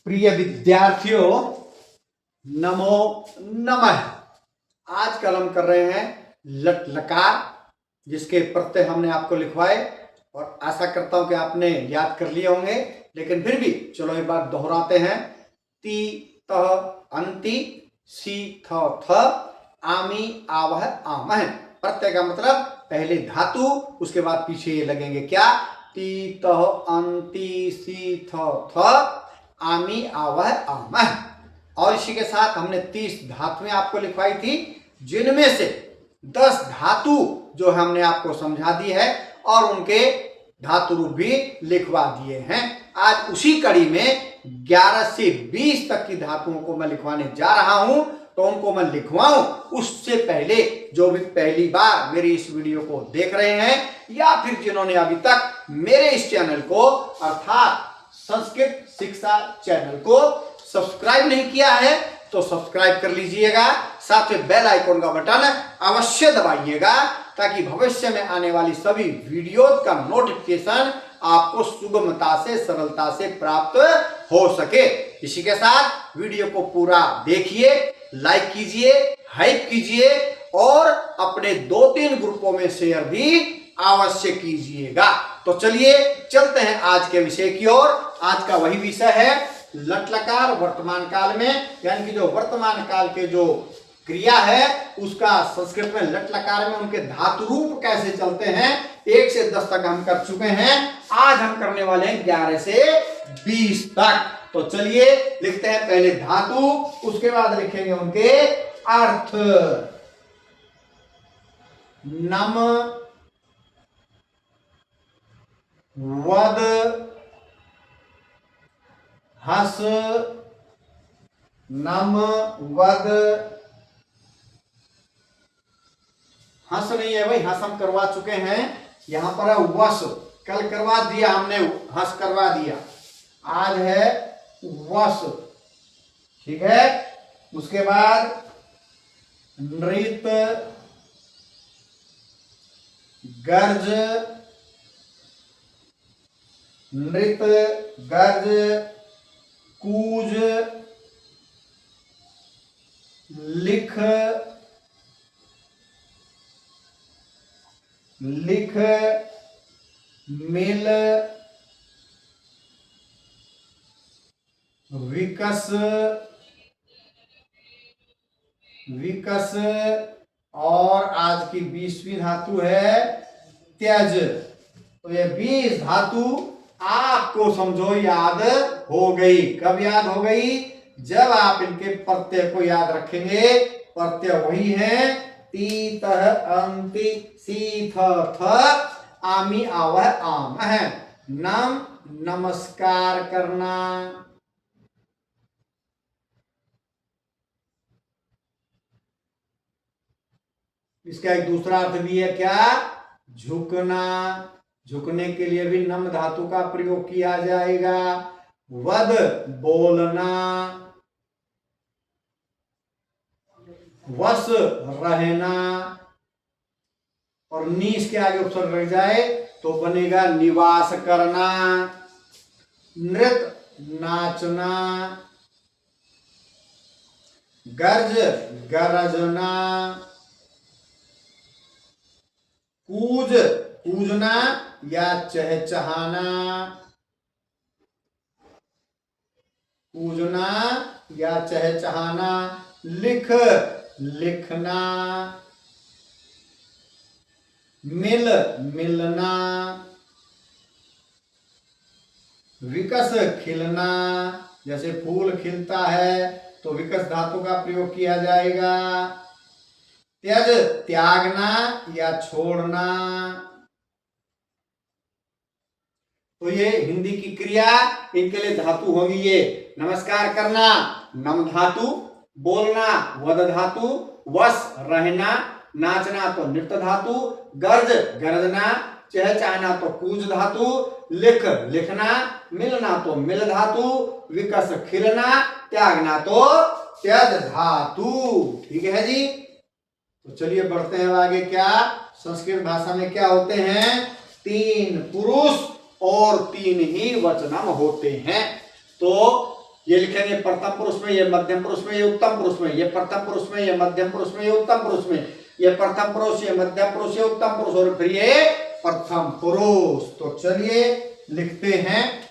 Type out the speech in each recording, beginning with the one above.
प्रिय विद्यार्थियों, नमो नमः। आज कल हम कर रहे हैं लट लकार, जिसके प्रत्यय हमने आपको लिखवाए और आशा करता हूं कि आपने याद कर लिए होंगे, लेकिन फिर भी चलो एक बार दोहराते हैं। ती तह अंति, सी थ थ, आमी आवह आमह। प्रत्यय का मतलब पहले धातु, उसके बाद पीछे ये लगेंगे क्या, ती तह अंति सी थ थ, आमी आवह आमह। और इसी के साथ हमने 30 धातुएं आपको लिखवाई थी, जिनमें से 10 धातु जो हमने आपको समझा दी है और उनके धातु रूप भी लिखवा दिए हैं। आज उसी कड़ी में 11 से 20 तक की धातुओं को मैं लिखवाने जा रहा हूं, तो उनको मैं लिखवाऊं उससे पहले जो भी पहली बार मेरी इस वीडियो को देख रहे हैं या फिर जिन्होंने अभी तक मेरे इस चैनल को अर्थात संस्कृत शिक्षा चैनल को सब्सक्राइब नहीं किया है तो सब्सक्राइब कर लीजिएगा। साथ में बेल आइकन का बटन अवश्य दबाइएगा, ताकि भविष्य में आने वाली सभी वीडियो का नोटिफिकेशन आपको सुगमता से सरलता से प्राप्त हो सके। इसी के साथ वीडियो को पूरा देखिए, लाइक कीजिए, हाइप कीजिए और अपने 2-3 ग्रुपों में शेयर भी अवश्य कीजिएगा। तो चलिए चलते हैं आज के विषय की ओर। आज का वही विषय है लट लकार वर्तमान काल में, यानी कि जो वर्तमान काल के जो क्रिया है उसका संस्कृत में लट लकार में उनके धातु रूप कैसे चलते हैं। 1 से 10 तक हम कर चुके हैं, आज हम करने वाले हैं 11 से 20 तक। तो चलिए लिखते हैं पहले धातु, उसके बाद लिखेंगे उनके अर्थ। नम, वद, हस, नम, वद, हंस नहीं है भाई, हंस हम करवा चुके हैं। यहां पर है वस, कल करवा दिया हमने, हंस करवा दिया। आज है वस, ठीक है। उसके बाद नृत, गर्ज, नृत, गर्ज, कूज, लिख, लिख, मिल, विकस, विकस और आज की 20वीं धातु है त्यज। तो ये 20 धातु आपको समझो याद हो गई। कब याद हो गई? जब आप इनके प्रत्यय को याद रखेंगे। प्रत्यय वही है ती तह अंति सी थ थ, आमी आवह आम है। नम नमस्कार करना, इसका एक दूसरा अर्थ भी है क्या, झुकना। झुकने के लिए भी नम धातु का प्रयोग किया जाएगा। वद बोलना, वस रहना और नीस के आगे उपसर्ग लग जाए तो बनेगा निवास करना। नृत नाचना, गर्ज गरजना, कूज कूजना या चहचहाना, कूजना या चहचहाना। लिख लिखना, मिल मिलना, विकस खिलना, जैसे फूल खिलता है तो विकस धातु का प्रयोग किया जाएगा। त्यज त्यागना या छोड़ना। तो ये हिंदी की क्रिया, इनके लिए धातु होगी ये नमस्कार करना नम धातु, बोलना वद धातु, वस रहना, नाचना तो नृत्य धातु, गर्ज गरजना, चहचहाना तो कूज धातु, लिख लिखना, मिलना तो मिल धातु, विकस खिलना, त्यागना तो त्यज धातु। ठीक है जी। तो चलिए बढ़ते हैं आगे। क्या संस्कृत भाषा में क्या होते हैं? 3 पुरुष और 3 ही वचनम होते हैं। तो ये लिखेंगे प्रथम पुरुष में, ये मध्यम पुरुष में, ये उत्तम पुरुष में, ये प्रथम पुरुष में, ये मध्यम पुरुष में, ये उत्तम पुरुष में, ये प्रथम पुरुष, ये मध्यम पुरुष, ये उत्तम पुरुष और फिर ये प्रथम पुरुष। तो चलिए लिखते हैं।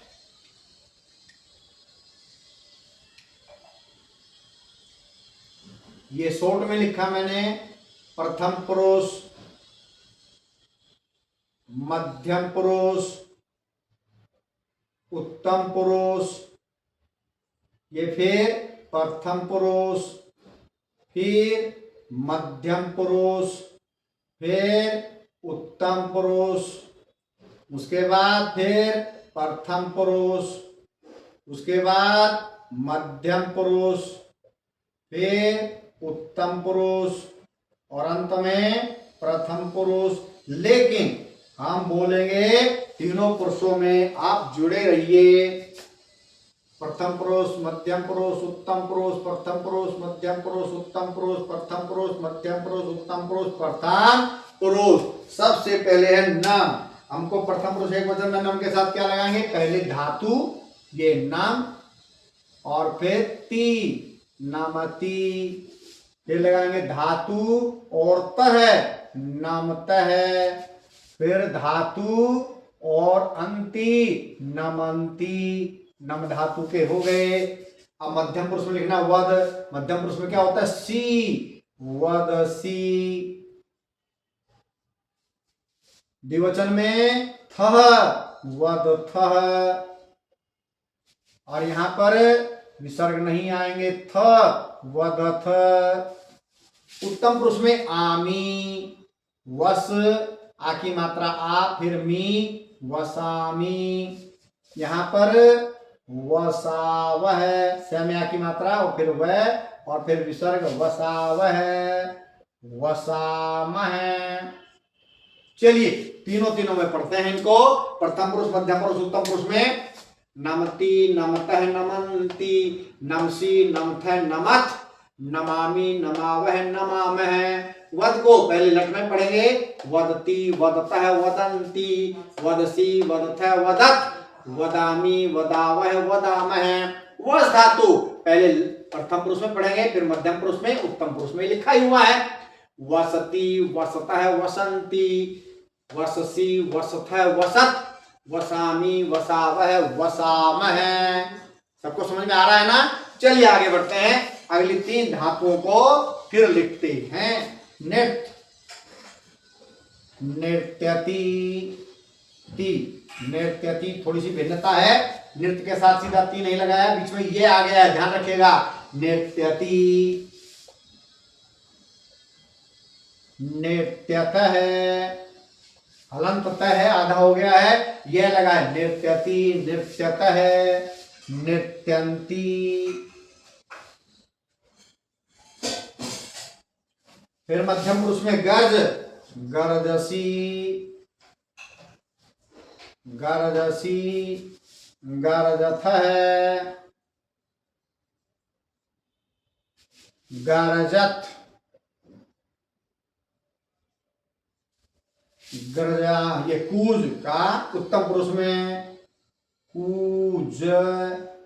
ये शॉर्ट में लिखा मैंने, प्रथम पुरुष, मध्यम पुरुष, उत्तम पुरुष, ये फिर प्रथम पुरुष, फिर मध्यम पुरुष, फिर उत्तम पुरुष, उसके बाद फिर प्रथम पुरुष, उसके बाद मध्यम पुरुष, फिर उत्तम पुरुष और अंत में प्रथम पुरुष। लेकिन हम बोलेंगे तीनों पुरुषों में आप जुड़े रहिए। प्रथम पुरुष, मध्यम पुरुष, उत्तम पुरुष, प्रथम पुरुष, मध्यम पुरुष, उत्तम पुरुष, प्रथम पुरुष, मध्यम पुरुष, उत्तम पुरुष, प्रथम पुरुष। सबसे पहले है नाम। हमको प्रथम पुरुष एक वचन नाम के साथ क्या लगाएंगे? पहले धातु, ये नाम, और फिर ती, नामती, फिर लगाएंगे धातु और तह, नामतः, फिर धातु और अंति, नमंती, नम धातु के हो गए। अब मध्यम पुरुष में लिखना वद। मध्यम पुरुष में क्या होता है? सी, वदसी। द्विवचन में थह, वदथः, और यहां पर विसर्ग नहीं आएंगे, थ, वदथ। उत्तम पुरुष में आमी, वस, आ की मात्रा आ, फिर मी, वसामी। यहां पर वसावह, स में आ की मात्रा और फिर वह और फिर विसर्ग, वसावह, वसामह। चलिए तीनों में पढ़ते हैं इनको। प्रथम पुरुष, मध्यम पुरुष, उत्तम पुरुष में नमति, नमतः, नमंती, नमसी, नमथः, नमथ, नमामि, नमावह, नमामह। वद को पहले लट में पढ़ेंगे। वदती, वदतः, वदंती, वदसी, वदथः, वदत, वदामी, वदावह, वदामह। वस धातु पहले प्रथम पुरुष में पढ़ेंगे, फिर मध्यम पुरुष में, उत्तम पुरुष में लिखा ही हुआ है। वसती, वसतः, वसंती, वससी, वसथः, वसत, वसामी, वसावह, वसामह। सबको समझ में आ रहा है ना? चलिए आगे बढ़ते हैं। अगली तीन धातुओं को फिर लिखते हैं। नृत्य, नृत्यति, ती, नृत्यति। थोड़ी सी भिन्नता है, नृत्य के साथ सीधा ती नहीं लगाया, बीच में ये आ गया है, ध्यान रखिएगा। नृत्यति, नृत्यतः, हलंत है, आधा हो गया है, यह लगा है। नृत्यति, नृत्यतः, नृत्यंती। फिर मध्यम पुरुष में गर्ज, गर्जसी, गर्जसी, गर्जथः, गर्जत, गर्जा। ये कूज का उत्तम पुरुष में कूज,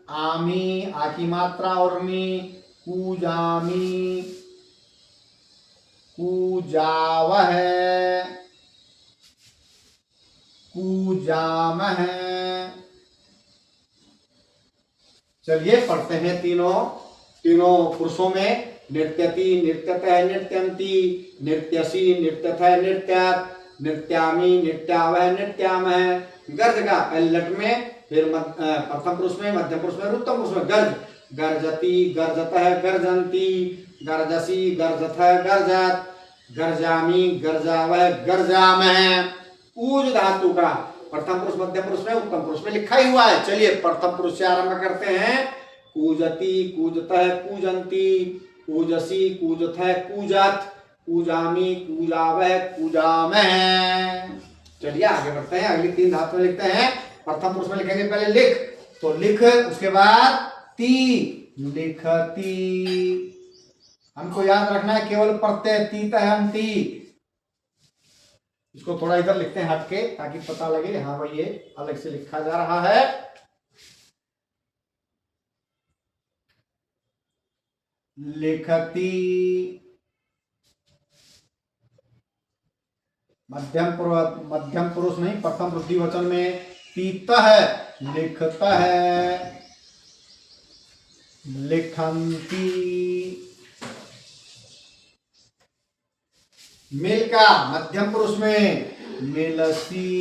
आमी, आ की मात्रा और मी, कूजामी, कूजावह, कूजामह। चलिए पढ़ते हैं तीनों पुरुषों में। नृत्यति, नृत्यतः, नृत्यंती, नृत्यसी, नृत्यथः, नृत्यात्, नृत्यामी, नृत्यावह, नृत्यामह। गर्ज का पहले लट में, फिर प्रथम पुरुष में, मध्यम पुरुष में, उत्तम पुरुष में। गर्ज, गर्जती, गर्जतः, गर्जंती, गर्जसी, गर्जथः, गर्जत, गर्जामी, गर्जावह, गर्जामह। कूज धातु का प्रथम पुरुष, मध्यम पुरुष में, उत्तम पुरुष में लिखा ही हुआ है। चलिए प्रथम पुरुष से आरंभ करते हैं। कूजती, कूजतः, कूजंती, कूजसी, कूजथः, कूजत, कूजामी, कूजावह, कूजामह। चलिए आगे बढ़ते हैं। अगली तीन धातुएं लिखते हैं। प्रथम पुरुष में लिखेंगे पहले लिख, तो लिख, उसके बाद ती, लिखती। हमको याद रखना है केवल प्रत्यय ती, तहंती। इसको थोड़ा इधर लिखते हैं हटके, ताकि पता लगे हाँ भाई ये अलग से लिखा जा रहा है। लिखती। मध्यम पुरुष नहीं, प्रथम पुरुष द्विवचन में पीतः लिखता है। लिखंती। मिलका मध्यम पुरुष में मिलसी।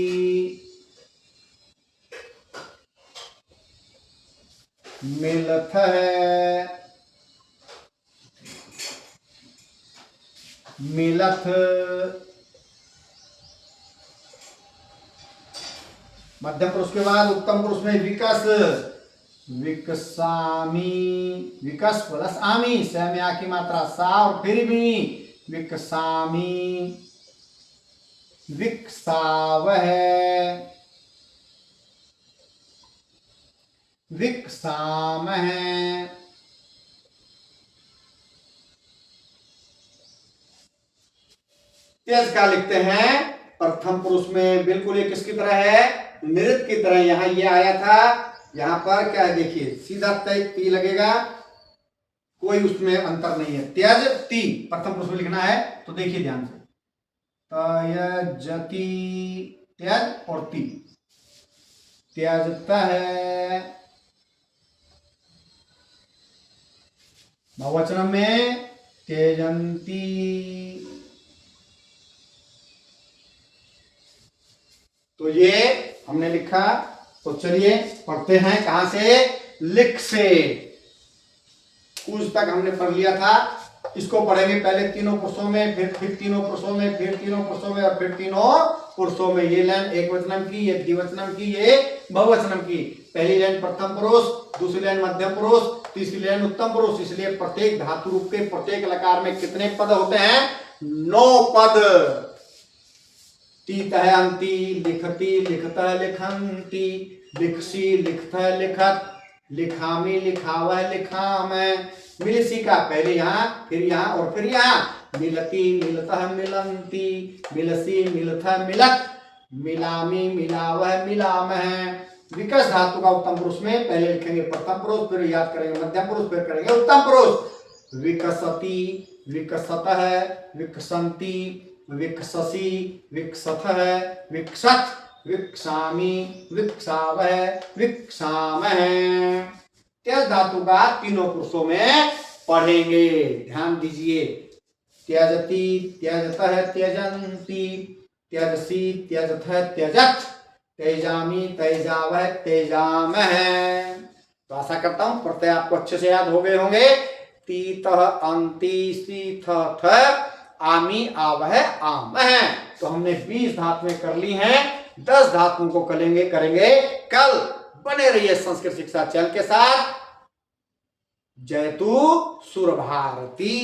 मिलथ है। मिलथ। मध्यम पुरुष के बाद उत्तम पुरुष में विकस। विकसामी। विकस प्लस आमी, स में आ की मात्रा सा और फिर भी विकसामी। विकसावह। विकसामह। तेज का लिखते हैं प्रथम पुरुष में, बिल्कुल ये किसकी तरह है, नृत्य की तरह। यहां ये आया था, यहां पर क्या है देखिए, सीधा तय ती लगेगा, कोई उसमें अंतर नहीं है। त्यज ती प्रथम पुरुष में लिखना है तो देखिए ध्यान से, त्यजति त्यज और ती। त्यजता है बहुवचन में त्यजंती। तो ये हमने लिखा। तो चलिए पढ़ते हैं, कहां से, लिख से। कुछ तक हमने पढ़ लिया था, इसको पढ़ेंगे पहले तीनों पुरुषों में, फिर तीनों पुरुषों में, फिर तीनों पुरुषों में और फिर तीनों पुरुषों में। ये लाइन एक वचनम की, ये द्विवचनम की, ये बहुवचनम की। पहली लाइन प्रथम पुरुष, दूसरी लाइन मध्यम पुरुष, तीसरी लाइन उत्तम पुरुष। इसलिए प्रत्येक धातु रूप के प्रत्येक लकार में कितने पद होते हैं, 9 पद। तीतः अंति, लिखती लिखता लिखंती, लिखसी लिखता लिखत, लिखामी लिखावह लिखामह। मिलसी का पहले यहाँ, फिर यहाँ और फिर यहाँ। मिलती मिलतः मिलंती, मिलसी मिलतः मिलत, मिलामी मिलावह मिलामह। विकस धातु का उत्तम पुरुष में पहले लिखेंगे प्रथम पुरुष, फिर याद करेंगे मध्यम पुरुष, फिर करेंगे उत्तम पुरुष। विकसती, विकसतः, विकसंती, विकससी, विकसतः, विकसत, विकसामी, विकसावह, विकसामह। त्यज धातु का तीनों पुरुषों में पढ़ेंगे, ध्यान दीजिए। त्यजति त्यजतः त्यजंती, त्यजसी त्यजतः त्यजत, तेजामी तेजावह तेजामह। तो आशा करता हूं प्रत्यय आपको अच्छे से याद हो गए होंगे। तीतः अंति सीथ थ आमी आवह आमह। तो हमने 20 धातुएं कर ली हैं, 10 धातुओं को करेंगे कल। बने रहिए संस्कृत शिक्षा चैनल के साथ। जयतु सुर भारती।